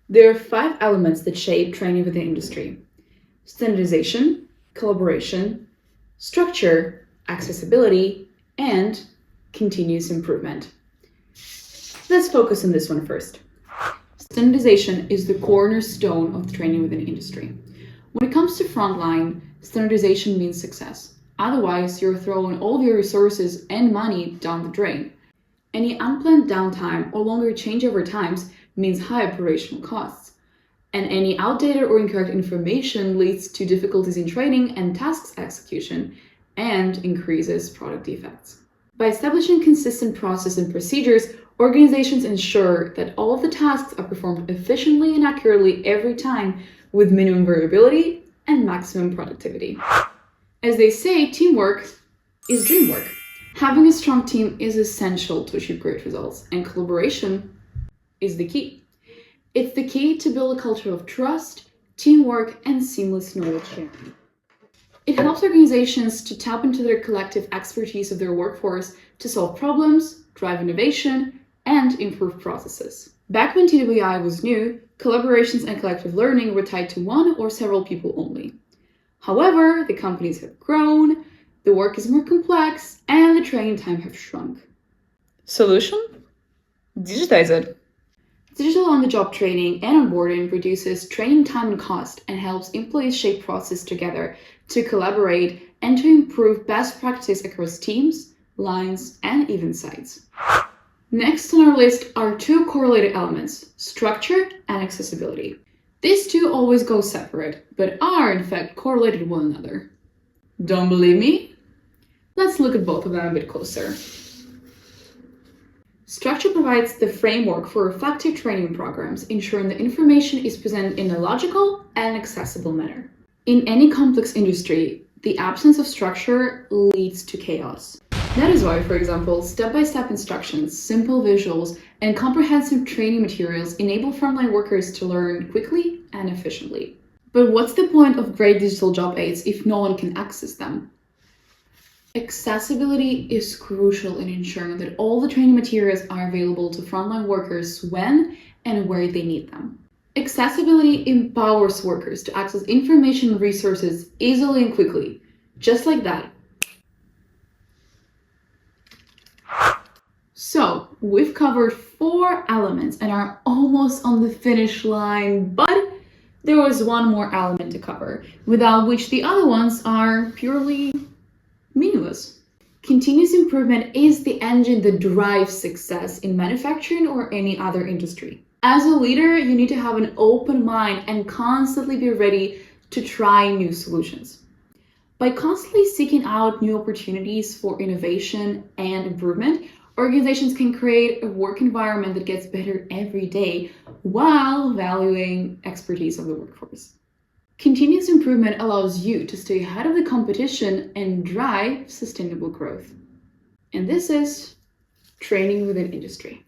There are 5 elements that shape training within industry: standardization, collaboration, structure, accessibility, and continuous improvement. Let's focus on this one first. Standardization is the cornerstone of training within industry. When it comes to frontline, standardization means success. Otherwise, you're throwing all of your resources and money down the drain. Any unplanned downtime or longer changeover times means high operational costs. And any outdated or incorrect information leads to difficulties in training and tasks execution and increases product defects. By establishing consistent process and procedures, organizations ensure that all of the tasks are performed efficiently and accurately every time with minimum variability and maximum productivity. As they say, teamwork is dream work. Having a strong team is essential to achieve great results, and collaboration is the key. It's the key to build a culture of trust, teamwork, and seamless knowledge sharing. It helps organizations to tap into their collective expertise of their workforce to solve problems, drive innovation, and improve processes. Back when TWI was new, collaborations and collective learning were tied to one or several people only. However, the companies have grown, the work is more complex, and the training time have shrunk. Solution? Digitize it. Digital on-the-job training and onboarding reduces training time and cost and helps employees shape process together to collaborate and to improve best practice across teams, lines, and even sites. Next on our list are 2 correlated elements: structure and accessibility. These 2 always go separate, but are in fact correlated with one another. Don't believe me? Let's look at both of them a bit closer. Structure provides the framework for effective training programs, ensuring that information is presented in a logical and accessible manner. In any complex industry, the absence of structure leads to chaos. That is why, for example, step-by-step instructions, simple visuals, and comprehensive training materials enable frontline workers to learn quickly and efficiently. But what's the point of great digital job aids if no one can access them? Accessibility is crucial in ensuring that all the training materials are available to frontline workers when and where they need them. Accessibility empowers workers to access information and resources easily and quickly, just like that. So, we've covered 4 elements and are almost on the finish line, but there was one more element to cover, without which the other ones are purely meaningless. Continuous improvement is the engine that drives success in manufacturing or any other industry. As a leader, you need to have an open mind and constantly be ready to try new solutions. By constantly seeking out new opportunities for innovation and improvement, organizations can create a work environment that gets better every day while valuing expertise of the workforce. Continuous improvement allows you to stay ahead of the competition and drive sustainable growth. And this is training within industry.